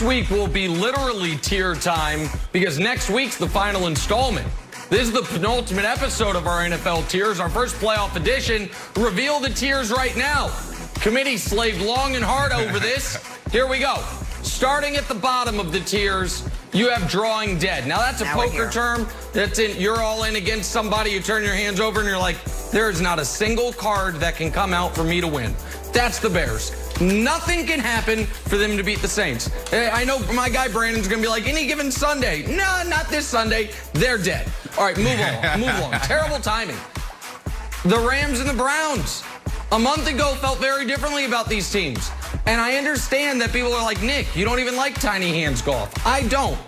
week will be literally tier time because next week's the final installment. This is the penultimate episode of our NFL tiers, our first playoff edition. Reveal the tiers right now. Committee slaved long and hard over this. Here we go. Starting at the bottom of the tiers, you have drawing dead. Now that's a poker term. That's in, you're all in against somebody, you turn your hands over and you're like, there is not a single card that can come out for me to win. That's the Bears. Nothing can happen for them to beat the Saints. I know my guy Brandon's going to be like, any given Sunday. No, not this Sunday. They're dead. All right, move on. Move on. Terrible timing. The Rams and the Browns a month ago felt very differently about these teams. And I understand that people are like, Nick, you don't even like tiny hands golf. I don't.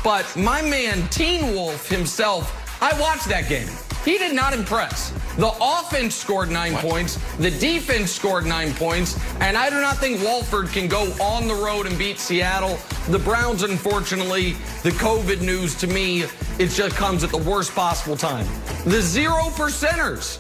But my man, Teen Wolf himself, I watched that game. He did not impress. The offense scored 9 points. The defense scored 9 points. And I do not think Walford can go on the road and beat Seattle. The Browns, unfortunately, the COVID news to me, it just comes at the worst possible time. The 0%ers.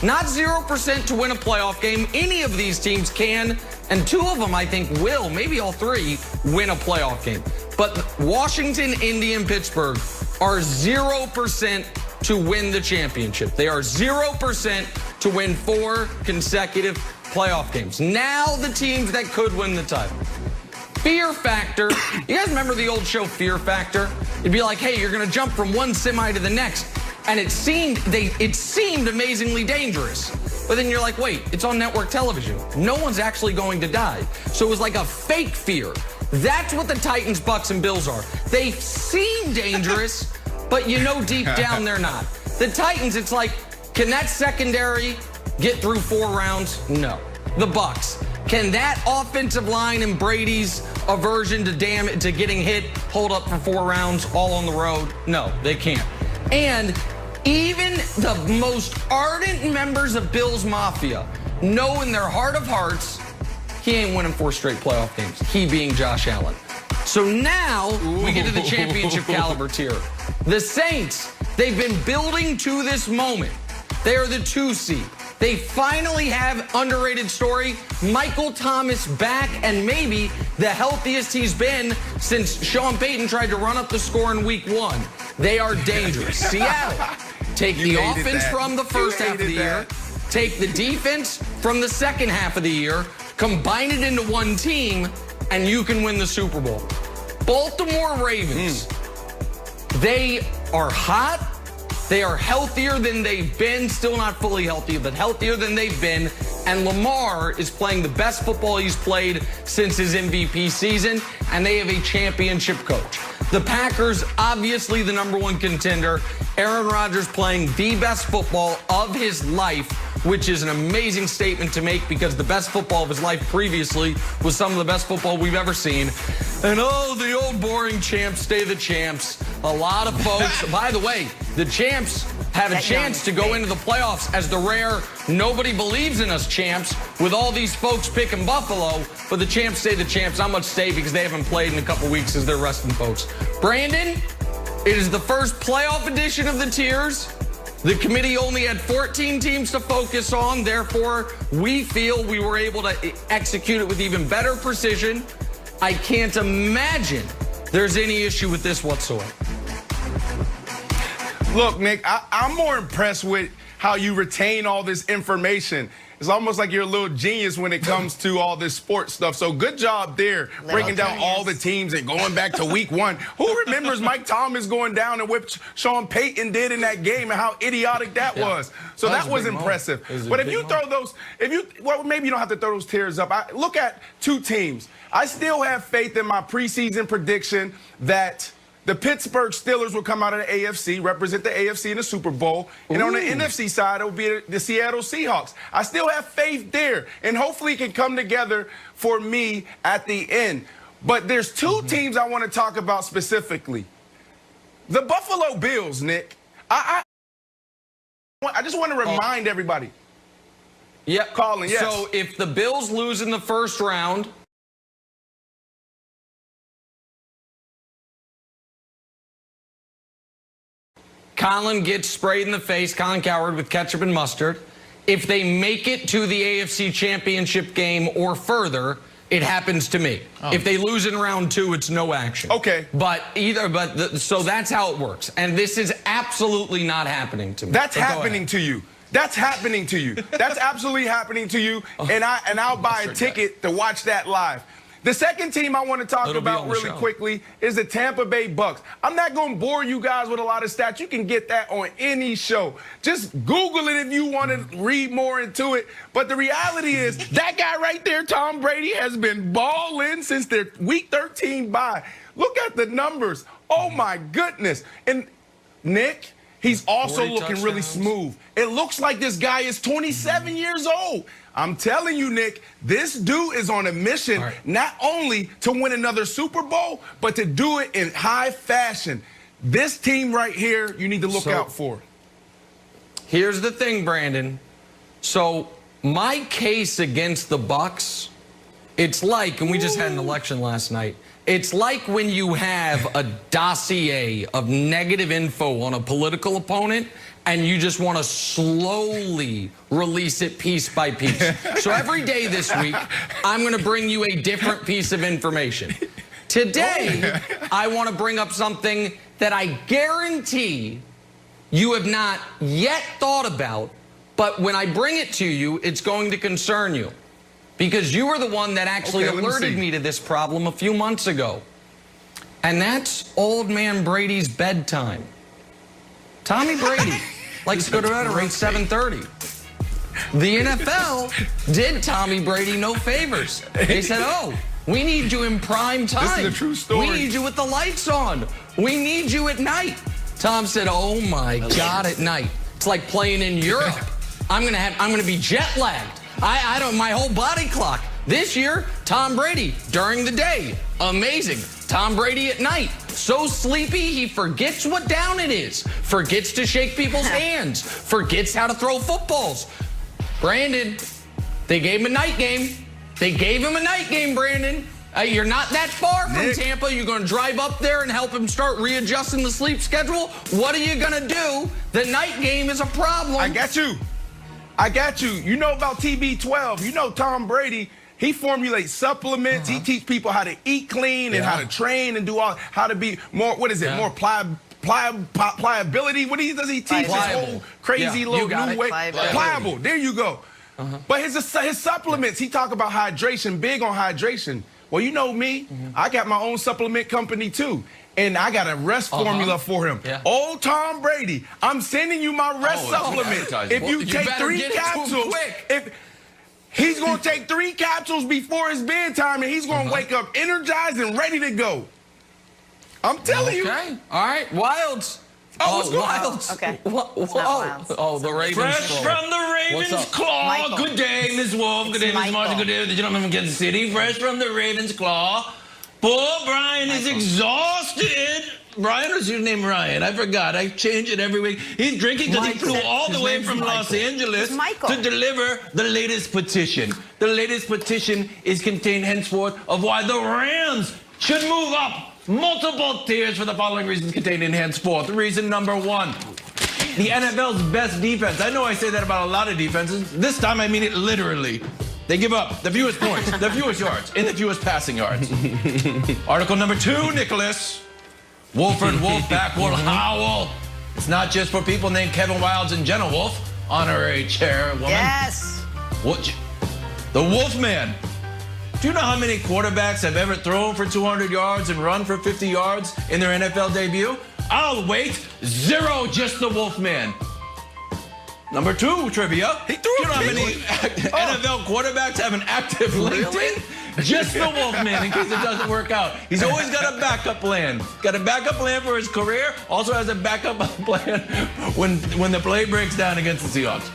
Not 0% to win a playoff game. Any of these teams can, and two of them, I think, will, maybe all three, win a playoff game. But Washington, Indy, and Pittsburgh are 0% to win the championship. They are 0% to win 4 consecutive playoff games. Now the teams that could win the title. Fear Factor. You guys remember the old show Fear Factor? It'd be like, hey, you're going to jump from one semi to the next. And it seemed amazingly dangerous. But then you're like, wait, it's on network television. No one's actually going to die. So it was like a fake fear. That's what the Titans, Bucks, and Bills are. They seem dangerous, but you know deep down they're not. The Titans, it's like, can that secondary get through 4 rounds? No. The Bucks, can that offensive line and Brady's aversion to getting hit hold up for 4 rounds all on the road? No, they can't. And even the most ardent members of Bills Mafia know in their heart of hearts he ain't winning 4 straight playoff games, he being Josh Allen. So now we get to the championship caliber tier. The Saints, they've been building to this moment. They are the 2 seed. They finally have underrated story, Michael Thomas back and maybe the healthiest he's been since Sean Payton tried to run up the score in week 1. They are dangerous. Seattle, take the offense from the first half of the year, take the defense from the second half of the year, combine it into one team, and you can win the Super Bowl. Baltimore Ravens, they are hot. They are healthier than they've been. Still not fully healthy, but healthier than they've been. And Lamar is playing the best football he's played since his MVP season, and they have a championship coach. The Packers, obviously the #1 contender. Aaron Rodgers playing the best football of his life, which is an amazing statement to make because the best football of his life previously was some of the best football we've ever seen. And oh, the old boring champs stay the champs. A lot of folks, by the way, the champs have a chance to go into the playoffs as the rare nobody believes in us champs with all these folks picking Buffalo. But the champs stay the champs. How much stay because they haven't played in a couple weeks as they're resting folks. Brandon, it is the first playoff edition of the tiers. The committee only had 14 teams to focus on. Therefore, we feel we were able to execute it with even better precision. I can't imagine there's any issue with this whatsoever. Look, Nick, I'm more impressed with how you retain all this information. It's almost like you're a little genius when it comes to all this sports stuff. So good job there, breaking down all the teams and going back to week 1. Who remembers Mike Thomas going down and what Sean Payton did in that game and how idiotic that was? So that was impressive. But if you throw those, well, maybe you don't have to throw those tiers up. Look at 2 teams. I still have faith in my preseason prediction that the Pittsburgh Steelers will come out of the AFC, represent the AFC in the Super Bowl. And on the NFC side, it will be the Seattle Seahawks. I still have faith there. And hopefully it can come together for me at the end. But there's 2 teams I want to talk about specifically. The Buffalo Bills, Nick. I just want to remind everybody. Yep. Colin, yes. So if the Bills lose in the first round, Colin gets sprayed in the face, Colin Cowherd, with ketchup and mustard. If they make it to the AFC Championship game or further, it happens to me. Oh. If they lose in round 2, it's no action. Okay. So that's how it works. And this is absolutely not happening to me. That's happening to you. That's happening to you. That's absolutely happening to you. And I'll buy a ticket to watch that live. The second team I want to talk about really quickly is the Tampa Bay Bucks. I'm not going to bore you guys with a lot of stats. You can get that on any show. Just Google it if you want to read more into it. But the reality is that guy right there, Tom Brady, has been balling since their Week 13 bye. Look at the numbers. Oh, my goodness. And Nick, he's also looking really smooth. It looks like this guy is 27 years old. I'm telling you, Nick, this dude is on a mission not only to win another Super Bowl, but to do it in high fashion. This team right here, you need to look out for. Here's the thing, Brandon. So my case against the Bucks, it's like, and we just had an election last night, it's like when you have a dossier of negative info on a political opponent and you just want to slowly release it piece by piece. So every day this week, I'm going to bring you a different piece of information. Today, I want to bring up something that I guarantee you have not yet thought about, but when I bring it to you, it's going to concern you. Because you were the one that actually alerted me to this problem a few months ago. And that's old man Brady's bedtime. Tommy Brady likes to go to bed around 7:30. The NFL did Tommy Brady no favors. They said, oh, we need you in prime time. This is a true story. We need you with the lights on. We need you at night. Tom said, oh my God, at night. It's like playing in Europe. I'm gonna be jet lagged. I don't, my whole body clock. This year, Tom Brady during the day, amazing. Tom Brady at night, so sleepy he forgets what down it is, forgets to shake people's hands, forgets how to throw footballs. Brandon, they gave him a night game. They gave him a night game, Brandon. You're not that far from Tampa. You're going to drive up there and help him start readjusting the sleep schedule. What are you going to do? The night game is a problem. I got you. I got you. You know about TB12. You know Tom Brady, he formulates supplements. He teaches people how to eat clean and how to train and do all, how to be more, what is it, more pliability. What does he teach? This whole crazy little new way. Pliable. There you go. But his supplements, he talk about hydration, big on hydration. Well, you know me, I got my own supplement company too. And I got a rest formula for him. Old Tom Brady, I'm sending you my rest supplement. If you take 3 capsules, he's going to take 3 capsules before his bedtime, and he's going to wake up energized and ready to go. I'm telling you. Okay. All right. Wilds. Wilds. Okay. The Ravens. Fresh from the Ravens claw. Michael. Good day, Ms. Wolf. Good day, Ms. Martin. Good day, the gentleman from Kansas City. Fresh from the Ravens claw. Poor Brian is exhausted. Brian, was your name Ryan? I forgot. I change it every week. He's drinking because he flew all the way from Los Angeles to deliver the latest petition. The latest petition is contained henceforth of why the Rams should move up multiple tiers for the following reasons contained in henceforth. Reason number 1. The NFL's best defense. I know I say that about a lot of defenses. This time I mean it literally. They give up the fewest points, the fewest yards, and the fewest passing yards. Article number 2, Nicholas. Wolford Wolfpack will howl. It's not just for people named Kevin Wildes and Jenna Wolf, honorary chairwoman. Yes. The Wolfman. Do you know how many quarterbacks have ever thrown for 200 yards and run for 50 yards in their NFL debut? I'll wait. 0, just the Wolfman. Number 2, trivia. Do you know how many NFL quarterbacks have an active LinkedIn? Just the Wolfman, in case it doesn't work out. He's always got a backup plan. Got a backup plan for his career. Also has a backup plan when the play breaks down against the Seahawks.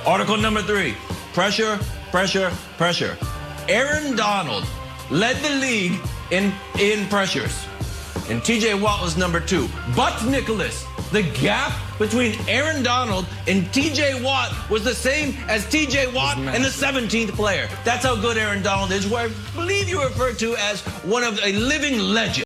Article number 3. Pressure, pressure, pressure. Aaron Donald led the league in pressures. And TJ Watt was number 2. But Nicholas, the gap between Aaron Donald and TJ Watt was the same as TJ Watt and the 17th player. That's how good Aaron Donald is, who I believe you refer to as one of a living legend.